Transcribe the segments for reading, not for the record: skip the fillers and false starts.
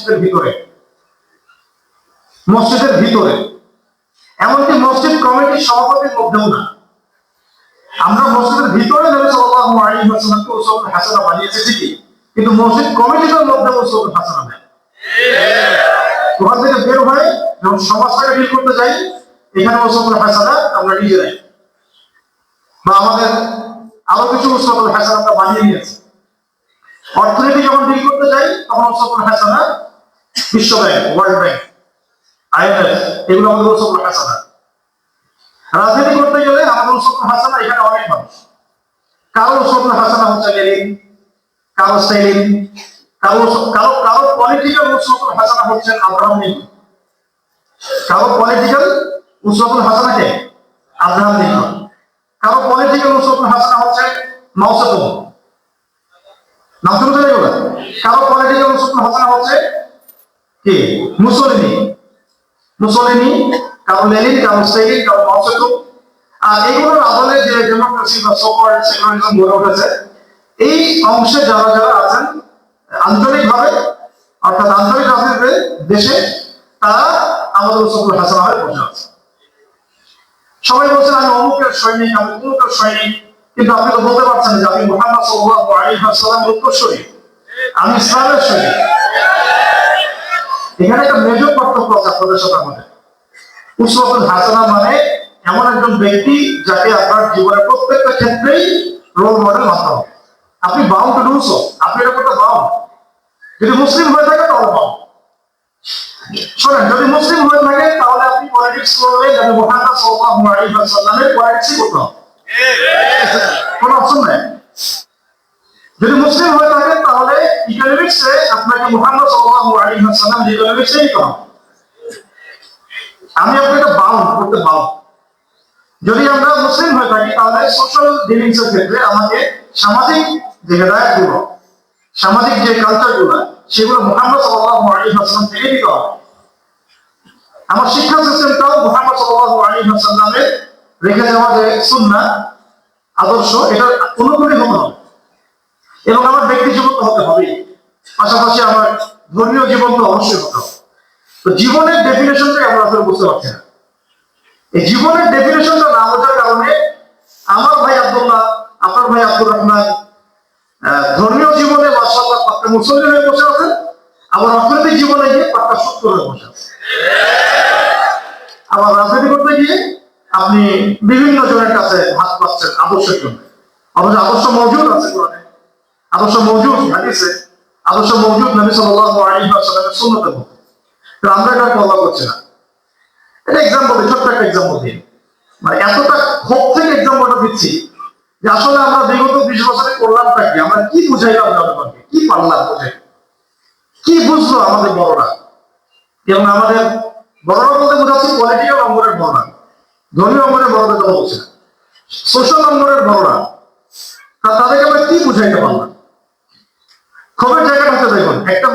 মসজিদের ভিতরে, মসজিদের ভিতরে, এমনকি মসজিদ কমিটির সভাপতির মধ্যেও না। আমরা মসজিদের ভিতরে নবী সাল্লাল্লাহু আলাইহি ওয়াসাল্লামকে উসওয়াতুল হাসানাহ বানিয়েছি ঠিকই, কিন্তু মসজিদ কমিটির মধ্যে উসওয়াতুল হাসানাহ নেই। ওখান থেকে বের হয়ে যখন সমাজটাকে ডিল করতে যাই, এখানে উসওয়াতুল হাসানাহ আমরা নিজেরাই বা আমাদের আরো কিছু উসওয়াতুল হাসানাহ আমরা বানিয়ে নিয়েছি। অর্থনীতি যখন ডিল করতে যাই তখন উসওয়াতুল হাসানাহ বিশ্ব ব্যাংক, ওয়ার্ল্ড ব্যাংক, IMF, এগুলো আমাদের উসওয়াতুল হাসানাহ। রাজনীতি করতে গেলে আমাদের উসওয়াতুল হাসানাহ এখানে অনেক মানুষ। কারো উসওয়াতুল হাসানাহ হচ্ছে লেনিন, কারো স্টালিন, কারো কারো কারো পলিটিক্যাল উসওয়াতুল হাসানাহ হচ্ছে আব্রাহাম লিঙ্কন, কারো পলিটিক্যাল উসওয়াতুল হাসানাহ কে আব্রাহাম লিঙ্কন, কারো পলিটিক্যাল উসওয়াতুল হাসানাহ হচ্ছে মাও সেতুং, নাম শুনতে এগুলো। কারো পলিটিক্যাল উসওয়াতুল হাসানাহ হচ্ছে কি মুসলিনী, মুসলিনী, কারো লেনিন, কারো স্টালিন, কারো মাও সেতুং। আর এগুলোর আদলে যে ডেমোক্রেসি বা সোকল্ড সেকুলারিজম গড়ে উঠেছে, এই অংশে যারা যারা আছেন আঞ্চলিকভাবে, অর্থাৎ আঞ্চলিক রাজনীতিতে দেশে, তারা আমাদের উসওয়াতুল হাসানাহ হয়ে বসে আছে। সবাই বলছেন আমি অমুকের সৈনিক, আমি অমুকের সৈনিক, কিন্তু আপনি তো বলতে পারছেন যে আপনি মুহাম্মদ সাল্লাল্লাহু আলাইহি ওয়াসাল্লামের উত্তরসূরি, আমি ইসলামের সৈনিক। এখানে একটা মেজর পার্থক্য আছে আপনাদের সাথে আমাদের। উসওয়াতুল হাসানাহ মানে এমন একজন ব্যক্তি যাকে আপনার জীবনের প্রত্যেকটা ক্ষেত্রেই রোল মডেল মানতে হবে। আপনি বাউন্ড টু ডু সো, আপনি এটা করতে বাউন্ড। যদি মুসলিম হয়ে থাকে তাহলে বাউন্ড। শোনেন, যদি মুসলিম হয়ে থাকে তাহলে আপনি পলিটিক্স করলে নবী মুহাম্মদ সাল্লাল্লাহু আলাইহি ওয়াসাল্লামের পলিটিক্সই করতে হবে, কোনো অপশন নাই। যদি মুসলিম হয়ে থাকে তাহলে ইকোনমিক্সে আপনাকে মুহাম্মদ সাল্লাল্লাহু আলাইহি ওয়াসাল্লাম ইকোনমিক্সে নিতে হবে। আমি আপনাকে বাউন্ড করতে বাউন্ড। যদি আমরা মুসলিম হয়ে থাকি তাহলে সোশ্যাল ডিলিংস এর ক্ষেত্রে আমাকে সামাজিক যে হেদায়েতগুলো, সামাজিক যে কালচারগুলো, সেগুলো মুহাম্মদ সাল্লাল্লাহু আলাইহি ওয়াসাল্লাম থেকে নিতে হবে। আমার শিক্ষা সিস্টেমটাও মুহাম্মদ সাল্লাল্লাহু আলাইহি ওয়াসাল্লামের রেখে যাওয়া যে সুন্নাহ আদর্শ, এটা অনুকূলে হতে হবে এবং আমার ব্যক্তি জীবন তো হতে হবে, পাশাপাশি আমার ধর্মীয় জীবন তো অবশ্যই হতে হবে। তো জীবনের ডেফিনেশনটাই আমরা আসলে বুঝতে পারছি না। এই জীবনের ডেফিনেশনটা না বোঝার কারণে আমার ভাই আব্দুল্লাহ, আপনার ভাই আব্দুর রহমান ধর্মীয় জীবনে মাশাআল্লাহ পাক্কা মুসলিম হয়ে বসে আছেন, আবার অর্থনৈতিক জীবনে গিয়ে পাক্কা সূত্র হয়ে বসে আছেন। আবার রাজনীতি করতে গিয়ে আপনি বিভিন্ন জনের কাছে হাত পাচ্ছেন আদর্শের জন্য। অথচ আদর্শ মওজুদ আছে কোরআনে, আদর্শ মওজুদ হাদিসে, আদর্শ মওজুদ নবী সাল্লাল্লাহু আলাইহি ওয়াসাল্লামের সুন্নতে মধ্যে। তো আমরা এটা ফলো করছি না। এটা এক্সাম্পল, ছোট্ট একটা এক্সাম্পল দিই, মানে এতটা ক্ষোভ থেকে এক্সাম্পলটা দিচ্ছি যে আসলে আমরা বিগত 20 বছরে করলামটা কি, আমরা কি বুঝাইলাম জনগণকে, কি পারলাম বুঝাই, কি বুঝলো আমাদের বড়রা। এবং আমাদের বড়রা বলতে বোঝাচ্ছি পলিটিক্যাল অঙ্গনের বড়রা, ধর্মীয় অঙ্গনের বড়দের কথা বলছি না, সোশ্যাল অঙ্গনের বড়রা। তাদেরকে আমরা কি বুঝাইতে পারলাম? ক্ষোভের জায়গাটা হচ্ছে দেখুন, একজন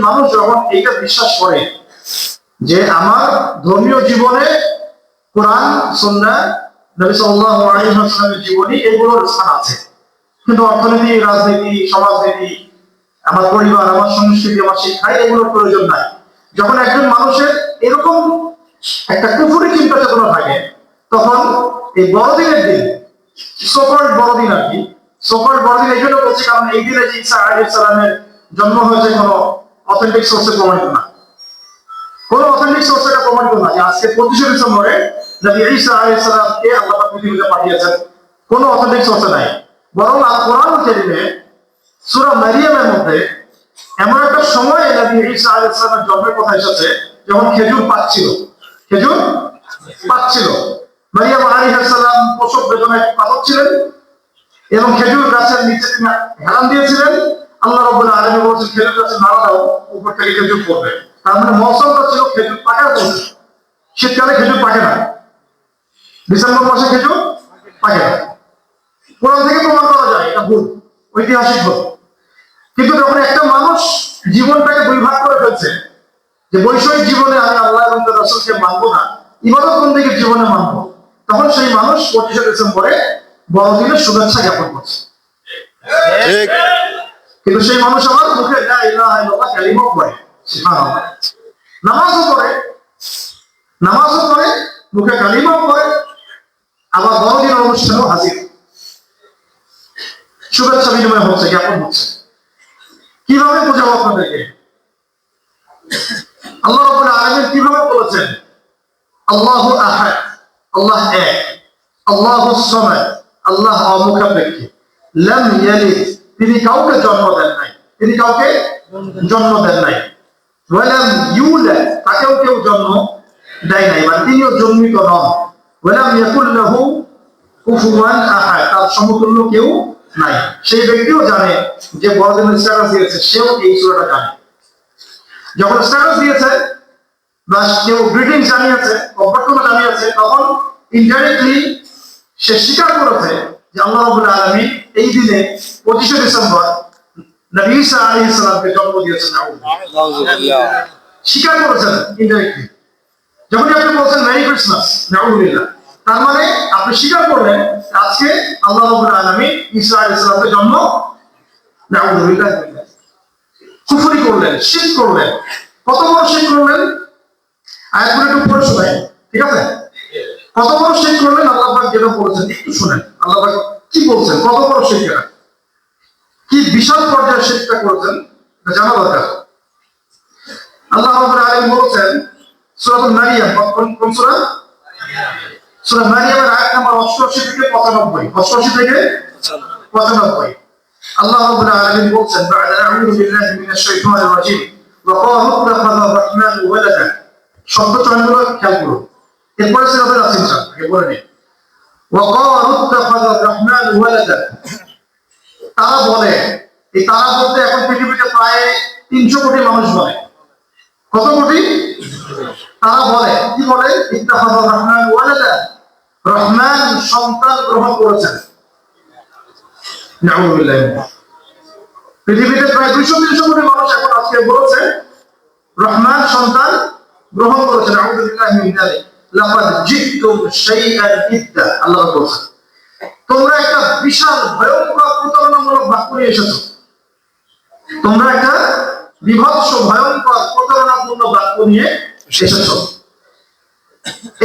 মানুষ যখন এইটা বিশ্বাস করে যে আমার ধর্মীয় জীবনে কোরআন, সুন্নাহ, নবী সাল্লাল্লাহু আলাইহি ওয়াসাল্লামের জীবনী এগুলোর স্থান আছে, কিন্তু অর্থনীতি, রাজনীতি, সমাজনীতি, আমার পরিবার, আমার সংস্কৃতি, আমার শিক্ষায় এগুলোর প্রয়োজন নাই। যখন একজন মানুষের এরকম একটা কুফরি চিন্তা চেতনা থাকে, তখন এই বড়দিনের দিন, সোকল্ড বড়দিন আর কি, সোকল্ড বড়দিন এই জন্য বলছি কারণ এই দিনে ঈসা আলাইহিস সালামের জন্ম হয়েছে কোনো অথেন্টিক সোর্সে প্রমাণিত না, কোনো অথেন্টিক সোর্সে এটা প্রমাণিত না যে আজকে 25শে ডিসেম্বরে নবী ঈসা আলাইহিস সালামকে আল্লাহ পাক পৃথিবীতে পাঠিয়েছেন, কোনো অথেন্টিক সোর্সে নাই। বরং কোরআন কারীমে সূরা মারিয়ামের মধ্যে এমন একটা সময় নবী ঈসা আলাইহিস সালামের জন্মের কথা এসেছে যখন খেজুর পাচ্ছিল, খেজুর পাচ্ছিল। মারিয়াম আলাইহিস সালাম প্রসব বেদনায় কাঁদছিলেন এবং খেজুর গাছের নিচে তিনি হেলান দিয়েছিলেন। আল্লাহ রাব্বুল আলামিন বলেছেন খেজুর গাছে নাড়া দাও, উপর থেকে খেজুর পড়বে। তার মানে মৌসুমটা ছিল খেজুর পাকার মৌসুম। শীতকালে খেজুর পাকে না, ডিসেম্বর মাসে খেজুর পাকে না। কোরআন থেকে প্রমাণ করা যায় এটা ভুল, ঐতিহাসিক ভুল। কিন্তু যখন একটা মানুষ জীবনটাকে দুই ভাগ করে ফেলছে যে বৈষয়িক জীবনে আমি আল্লাহ এবং তার রাসূলকে মানবো না, ইবাদত বন্দেগীর জীবনে মানবো, তখন সেই মানুষ 25শে ডিসেম্বরে বড়দিনের শুভেচ্ছা জ্ঞাপন করছে। কিন্তু সেই মানুষ আবার মুখে লা ইলাহা ইল্লাল্লাহ কালিমা পড়ে, সুবহানাল্লাহ, নামাজও পড়ে, মুখে কালিমাও পড়ে, আবার বড়দিনের অনুষ্ঠানেও হাজির, শুভেচ্ছা বিনিময় হচ্ছে, জ্ঞাপন হচ্ছে। কিভাবে বোঝাবো আপনাদেরকে? আল্লাহ রাব্বুল আলামিন কিভাবে বলেছেন আল্লাহু আহাদ, আল্লাহ এক, আল্লাহুস সামাদ, আল্লাহ অমুখাপেক্ষী, লাম ইয়ালিদ, তিনি কাউকে জন্ম দেন নাই, তিনি কাউকে জন্ম দেন নাই, ওয়া লাম ইউলাদ, তাকেও কেউ জন্ম দেয় নাই, মানে তিনিও জন্মিত নন, ওয়া লাম ইয়াকুল লাহু কুফুয়ান আহাদ, তার সমতুল্য কেউ নাই। সেই ব্যক্তিও জানে যে বড়দিনের স্ট্যাটাস দিয়েছে, সেও এই সূরাটা জানে। যখন স্ট্যাটাস দিয়েছে বা কেউ গ্রিটিং জানিয়েছে, অভ্যর্থনা জানিয়েছে, তখন ইনডাইরেক্টলি সে স্বীকার করেছে যে আল্লাহ রাব্বুল আলামিন এই দিনে 25শে ডিসেম্বর নবী ঈসা আলাইহিস সালামকে জন্ম দিয়েছেন। নাউযুবিল্লাহ, স্বীকার করেছেন ইনডাইরেক্টলি। যখনই আপনি বলছেন মেরি ক্রিসমাস, নাউযুবিল্লাহ, তার মানে আপনি স্বীকার করলেন আজকে আল্লাহ রাব্বুল আলামিন ঈসা আলাইহিস সালামকে জন্ম, নাউযুবিল্লাহ, কুফরি করলেন, শিরক করলেন। কত বড় শিরক করলেন? আয়াতগুলো একটু পড়ে শোনাই, ঠিক আছে? কত বড় শিরক করলেন আল্লাহ পাক যেটা বলেছেন একটু শুনেন। আল্লাহ পাক কি বলছেন, কত বড় শিরক, কি বিশাল পর্যায়ের শিরকটা করেছেন, এটা জানা দরকার। আল্লাহ রাব্বুল আলামিন বলেছেন সূরাতুল মারিয়াম, কোন সূরা? সূরা মারিয়ামের আয়াত নাম্বার 88 থেকে 95, 88 থেকে 95। আল্লাহ রাব্বুল আলামিন বলেছেন বা'দা আউযু বিল্লাহি মিনাশ শাইতানির রাজীম ওয়া ক্বালু ইত্তাখাযা আর-রাহমানু ওয়ালাদা। শব্দ চয়নগুলো খেয়াল করুন, এরপরে সিরাতে আছে ইনশাআল্লাহ, আগে বলে নিন। ওয়া ক্বালু ইত্তাখাযা আর-রাহমানু ওয়ালাদা, তারা বলে, এই তারা বলতে এখন পৃথিবীতে প্রায় 300 কোটি মানুষ বলে। কত কোটি? তারা বলে, কি বলে? ইত্তাখাযা আর-রাহমানু ওয়ালাদা, রহমান সন্তান গ্রহণ করেছেন। নাউযুবিল্লাহ, পৃথিবীতে প্রায় 200-300 কোটি মানুষ এখন আজকে বলেছে রহমান সন্তান গ্রহণ করেছেন। নাউযুবিল্লাহ মিন যালিক, লাকাদ জিতুম শাইআন ইদ্দা, আল্লাহ বলেছেন তোমরা একটা বিশাল ভয়ঙ্কর প্রতারণামূলক বাক্য নিয়ে এসেছো, তোমরা একটা বিভৎস ভয়ঙ্কর প্রতারণাপূর্ণ বাক্য নিয়ে এসেছো।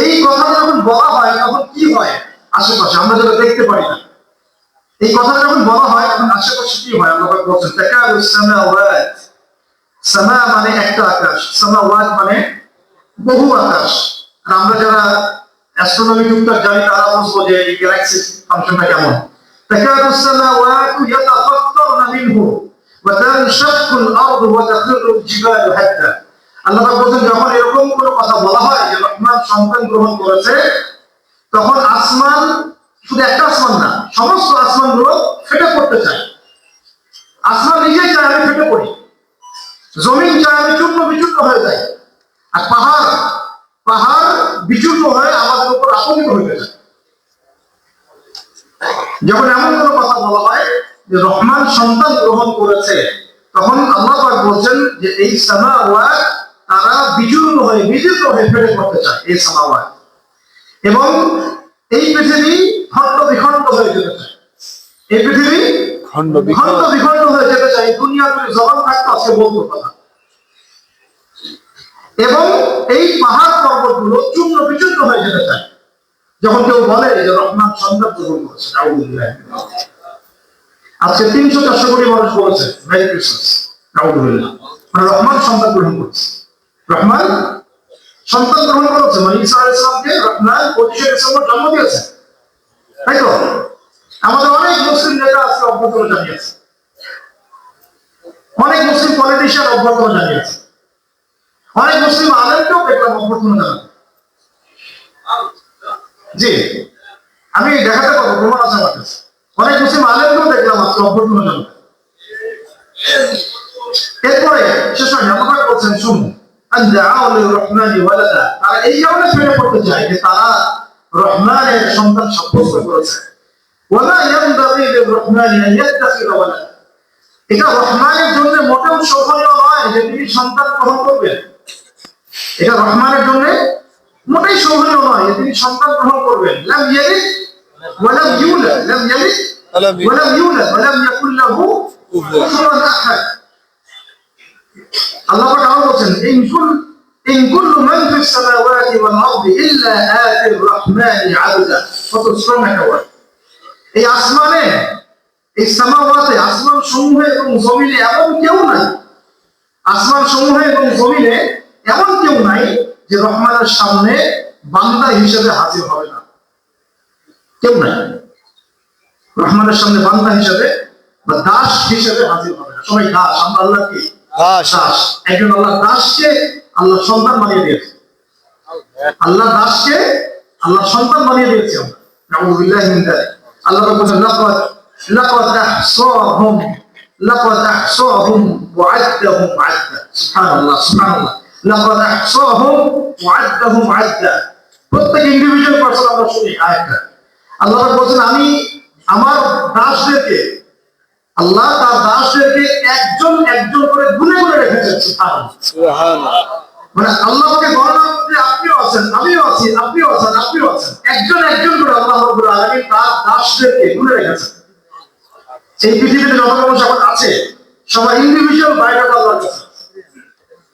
এই কথাটা যখন বলা হয় তখন কি হয় আশেপাশে, আমরা যেটা দেখতে পারি না, এই কথাটা যখন বলা হয় তখন আশেপাশে কি হয়? আল্লাহ বলছেন তাকাদু সামাওয়াত, সামা মানে একটা আকাশ, সামাওয়াত মানে বহু আকাশ। আর আমরা যারা অ্যাস্ট্রোনমি যুক্ত জানি তারা বুঝবো যে এই গ্যালাক্সি ফাংশনটা কেমন। তাকাদু সামাওয়াত ইয়াতাফাত্তারনা মিনহু ওয়া তানশাক্কুল আরদু ওয়া তাখিরুল জিবালু হাত্তা। আল্লাহ বলছেন যখন এরকম কোনো কথা বলা হয় যে রহমান সন্তান গ্রহণ করেছে, তখন আসমান, শুধু একটা আসমান না, সমস্ত আসমানগুলো ফেটে পড়তে চায়। আসমান নিজেই চায় আমি ফেটে পড়ি, জমিন চায় আমি চূর্ণ বিচূর্ণ হয়ে যাই, আর পাহাড় বিচূর্ণ হয়ে আমাদের উপর আপতিত হয়ে যায়। যখন এমন কোনো কথা বলা হয় যে রহমান সন্তান গ্রহণ করেছে, তখন আল্লাহ পাক বলছেন যে এই সামাওয়াত তারা বিচূর্ণ হয়ে বিদীর্ণ হয়ে ফেটে পড়তে চায়, এই সামাওয়াত, এবং এই পৃথিবী খণ্ড বিখণ্ড হয়ে যেতে চায়, এই পৃথিবী খণ্ড বিখণ্ড হয়ে যেতে চায়। দুনিয়া যদি জবান থাকতো আজকে বলতো কথা। এবং এই পাহাড় পর্বতগুলো চূর্ণ বিচূর্ণ হয়ে যেতে চায় যখন কেউ বলে যে রহমান সন্তান গ্রহণ করেছে। আজকে 300-400 কোটি মানুষ বলেছে মেরি ক্রিসমাস, নাউযুবিল্লাহ, মানে রহমান সন্তান গ্রহণ করেছে, রহমান সন্তান গ্রহণ করেছে, মানে ঈসা আলাইহিস সালামকে রহমান 25শে ডিসেম্বর জন্ম দিয়েছে, তাই তো? আমাদের অনেক মুসলিম নেতা আজকে অভ্যর্থনা জানিয়েছে, অনেক মুসলিম পলিটিশিয়ান অভ্যর্থনা জানিয়েছে, অনেক মুসলিম আলেমকেও দেখলাম অভ্যর্থনা জানাতে। জি, আমি দেখাতে পারবো, প্রমাণ আছে আমার কাছে। অনেক মুসলিম আলেমকেও দেখলাম আজকে অভ্যর্থনা জানাতে। এরপরে শেষ হয় আল্লাহ বলছেন শুনুন, তারা এই কারণে ফেলে পড়তে চায় যে তারা রহমানের সন্তান সাব্যস্ত করেছে। এটা রহমানের জন্য মোটেও শোভনীয় নয় যে তিনি সন্তান গ্রহণ করবেন। এটা রহমানের জন্য মোটেই শোভনীয় নয় যে তিনি সন্তান গ্রহণ করবেন। লাম ইয়ালিদ ওয়া লাম ইউলাদ, লাম ইয়ালিদ ওয়া লাম ইউলাদ ওয়া লাম ইয়াকুল লাহু কুফরুন আখার। আল্লাহ পাক আরো বলছেন ইন কুল্লু মান ফিস সামাওয়াতি ওয়াল আরদি ইল্লা আতির রাহমানি আবদা। কত স্ট্রং একটা ওয়ার্ড। এই আসমানে, এই সামাওয়াতে, আসমান সমূহে এবং জমিনে এমন কেউ নাই, আসমান সমূহে এবং জমিনে এমন কেউ নাই যে রহমানের সামনে বান্দা হিসেবে হাজির হবে না। কেউ নাই রহমানের সামনে বান্দা হিসেবে বা দাস হিসেবে হাজির হবে না। সবাই দাস, আমরা আল্লাহ কি দাস। একজন আল্লাহ দাসকে আল্লাহ সন্তান বানিয়ে দিয়েছে, আল্লাহ দাসকে আল্লাহ সন্তান বানিয়ে দিয়েছে আমরা। নাউযুবিল্লাহি মিন যালিক। আল্লাহ বলেন লাকাদ আহসাহুম ওয়া আদ্দাহুম আদ্দা। সুবহানাল্লাহ সুবহানাল্লাহ। লাকাদ আহসাহুম ওয়া আদ্দাহুম আদ্দা। প্রত্যেক ইন্ডিভিজুয়াল পারসন আমরা শুনি আয়াতটা। আল্লাহ বলেন আমি আমার দাসদেরকে, আল্লাহ তার দাসদেরকে একজন একজন করে গুণে গুণে রেখেছেন। সুবহানাল্লাহ। মানে আল্লাহকে গণনা করতে আপনিও আছেন, আমিও আছি, আপনিও আছেন, আপনিও আছেন, একজন একজন করে আল্লাহ রাব্বুল আলামিন তার দাসদেরকে গুণে রেখেছেন। এই পৃথিবীতে যত মানুষ এখন আছে সবাই ইন্ডিভিজুয়াল বায়োডাটা আল্লাহর কাছে।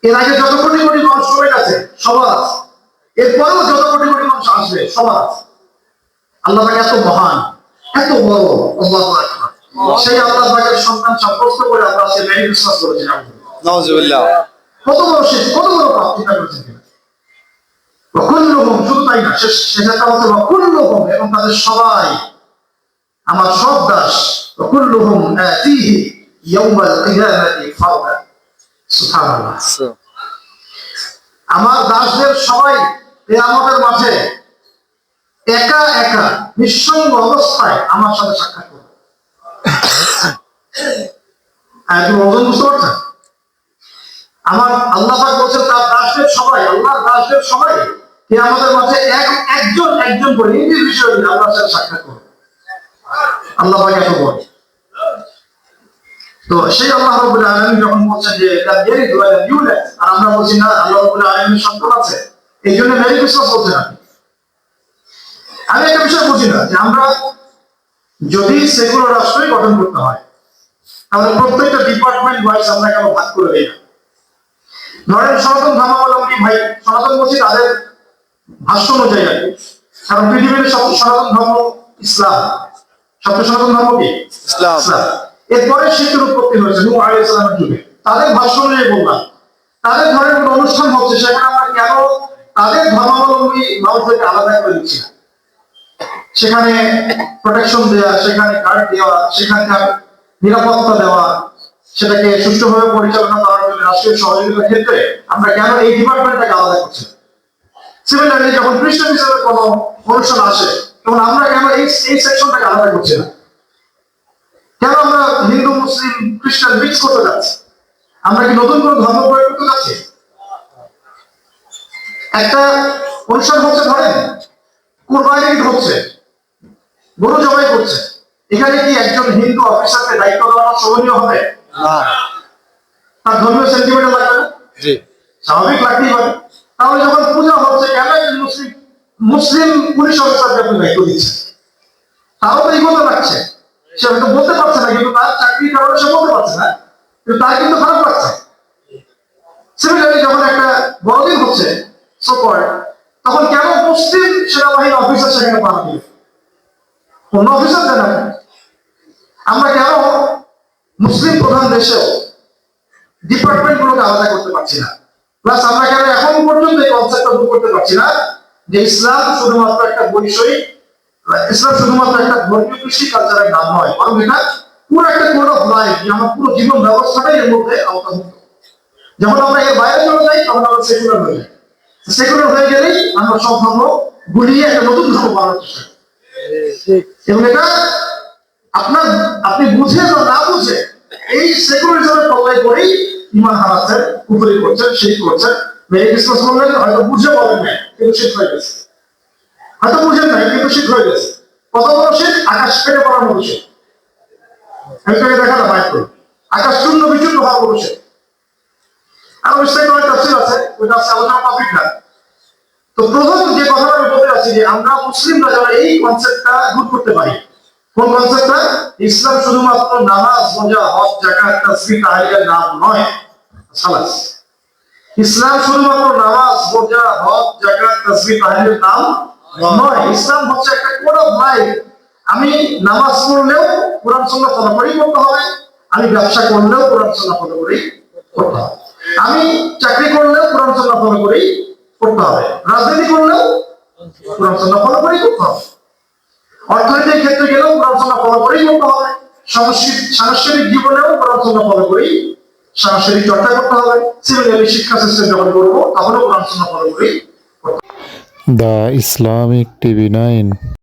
এর আগে যত কোটি কোটি মানুষ চলে গেছে সবার আছে, এরপরেও যত কোটি কোটি মানুষ আসবে সবার আছে। আল্লাহ পাক এত মহান, এত বড়, আল্লাহু আকবার। সেই আল্লাহ পাকের সন্তান সাব্যস্ত করে আমরা সে মেরি ক্রিসমাস করেছি। নাউযুবিল্লাহ। কত বড় শেষ, কত বড় পাপ চিন্তা করেছেন কিনা। কুল্লুহুম, শুধু তাই না, শেষেরটা হচ্ছে কুল্লুহুম, এবং তাদের সবাই আমার সব দাস। কুল্লুহুম আতিহি ইয়াউমাল কিয়ামাতি ফারদা। সুবহানাল্লাহ। আমার দাসদের সবাই কিয়ামতের মাঠে একা একা নিঃসঙ্গ অবস্থায় আমার সাথে সাক্ষাৎ করবে। একটু ওজন বুঝতে পারছেন? আমার আল্লাহ পাক বলছেন তার দাসদের সবাই, আল্লাহর দাসদের সবাই কিয়ামতের মাঠে একজন একজন করে ইন্ডিভিজুয়ালি আল্লাহর সাথে সাক্ষাৎ করবে। আল্লাহ পাক এত বড়। তো সেই আল্লাহ রাব্বুল আলামিন যখন বলছেন যে এটা ভেরি গুড ইউলেট, আর আমরা বলছি না আল্লাহ রাব্বুল আলামিনের সন্তান আছে, এই জন্য মেরি ক্রিসমাস বলছেন। আমি একটা বিষয় বুঝি না যে আমরা যদি সেকুলার রাষ্ট্রই গঠন করতে হয় তাহলে প্রত্যেকটা ডিপার্টমেন্ট ওয়াইজ আমরা কেন ভাগ করে দিই না? ধরেন সনাতন ধর্মাবলম্বী ভাই, সনাতন বলছি তাদের ভাষ্য অনুযায়ী আর কি, কারণ পৃথিবীর সবচেয়ে সনাতন ধর্ম ইসলাম। সবচেয়ে সনাতন ধর্ম কি? ইসলাম। এরপরে শিখের উৎপত্তি হয়েছে নূহ আলাইহিস সালামের যুগে। তাদের ভাষ্য অনুযায়ী বললাম, তাদের ধরেন কোনো অনুষ্ঠান হচ্ছে, সেখানে আমরা কেন তাদের ধর্মাবলম্বী মানুষদেরকে আলাদা করে দিচ্ছি না? সেখানে প্রোটেকশন দেওয়া, সেখানে গার্ড দেওয়া, সেখানকার নিরাপত্তা দেওয়া, সেটাকে সুষ্ঠুভাবে পরিচালনা করার জন্য রাষ্ট্রীয় সহযোগিতার ক্ষেত্রে আমরা কেন এই ডিপার্টমেন্টটাকে আলাদা করছি? সিমিলারলি যখন খ্রিস্টান হিসেবে কোনো অনুষ্ঠান আসে তখন আমরা কেন এই সেকশনটাকে আলাদা করছি না? কেন আমরা হিন্দু মুসলিম খ্রিস্টান মিক্স করতে যাচ্ছি? আমরা কি নতুন কোনো ধর্ম প্রয়োগ করতে যাচ্ছি? একটা অনুষ্ঠান হচ্ছে, ধরেন কুরবানি ঈদ হচ্ছে, গরু জবাই করছে, এখানে কি একজন হিন্দু অফিসারকে দায়িত্ব দেওয়া শোভনীয় হবে? না। তার ধর্মীয় সেন্টিমেন্ট লাগবে না? জি, স্বাভাবিক লাগতেই পারে। তাহলে যখন পূজা হচ্ছে কেন একজন মুসলিম পুলিশ অফিসারকে আপনি দায়িত্ব দিচ্ছেন? তারও তো ইগোতে লাগছে, সে হয়তো বলতে পারছে না, কিন্তু তার চাকরির কারণে সে বলতে পারছে না, কিন্তু তার কিন্তু খারাপ লাগছে। সিমিলারলি যখন একটা বড়দিন হচ্ছে তখন কেন মুসলিম সেনাবাহিনী অফিসার সেখানে পাঠানো দিবে? অন্য অফিসার দেন না। আমরা কেন মুসলিম প্রধান দেশেও ডিপার্টমেন্ট গুলোকে আলাদা করতে পারছি না? প্লাস আমরা কেন এখন পর্যন্ত এই কনসেপ্টটা দূর করতে পারছি না যে ইসলাম শুধুমাত্র একটা বৈষয়িক, ইসলাম শুধুমাত্র একটা ধর্মীয় কৃষি কালচারের নাম নয়, বরং এটা পুরো একটা কোড অফ লাইফ, যে আমার পুরো জীবন ব্যবস্থাটাই এর মধ্যে আওতাভুক্ত। যখন আমরা এর বাইরে চলে যাই তখন আমরা সেকুলার হয়ে যাই। সেকুলার হয়ে গেলেই আমরা সব ধর্ম গুলিয়ে একটা নতুন ধর্ম বানানোর চেষ্টা করি। এবং এটা আপনি বুঝে বা না বুঝে এই সেকুলারিজমের তলায় করেই ইমান হারাচ্ছেন, কুফরি করছেন, শিরক করছেন। মেরি ক্রিসমাস বললেন, হয়তো বুঝে বলেন নাই কিন্তু শিরক হয়ে গেছে, হয়তো বুঝেন নাই কিন্তু শিরক হয়ে গেছে। কত বড় শিরক? আকাশ ফেটে পড়ার মতো শিরক। আমি তোকে দেখালাম বাইক করে, আকাশ চূর্ণ বিচূর্ণ হওয়ার মতো শিরক। আর বিস্তারিত একটা তাফসীর আছে, ওইটা আছে আলোচনা টপিক না। তো প্রথম যে কথাটা আমি বলতে চাচ্ছি যে আমরা মুসলিমরা যারা এই কনসেপ্টটা দূর করতে পারি, কোন কনসেপ্টটা? ইসলাম শুধুমাত্র নামাজ, রোজা, হজ, যাকাত, তাসবিহ, তাহলিলের নাম নয়। খালাস। ইসলাম শুধুমাত্র নামাজ, রোজা, হজ, যাকাত, তাসবিহ, তাহলিলের নাম নয়। ইসলাম হচ্ছে একটা কোড অফ লাইফ। আমি নামাজ পড়লেও কোরআন সুন্নাহ ফলো করেই করতে হবে, আমি ব্যবসা করলেও কোরআন সুন্নাহ ফলো করেই করতে হবে, আমি চাকরি করলেও কোরআন সুন্নাহ ফলো করেই করতে হবে, রাজনীতি করলেও কোরআন সুন্নাহ ফলো করেই করতে হবে, অর্থনৈতিক ক্ষেত্রে গেলেও কোরআন সুন্নাহ ফলো করেই করতে হবে, সাংস্কৃতিক জীবনেও কোরআন সুন্নাহ ফলো করেই সাংস্কৃতিক চর্চা করতে হবে, সিমিলারলি শিক্ষা সিস্টেম যখন করবো তখনও কোরআন সুন্নাহ ফলো করেই করতে হবে। The Islamic TV 9।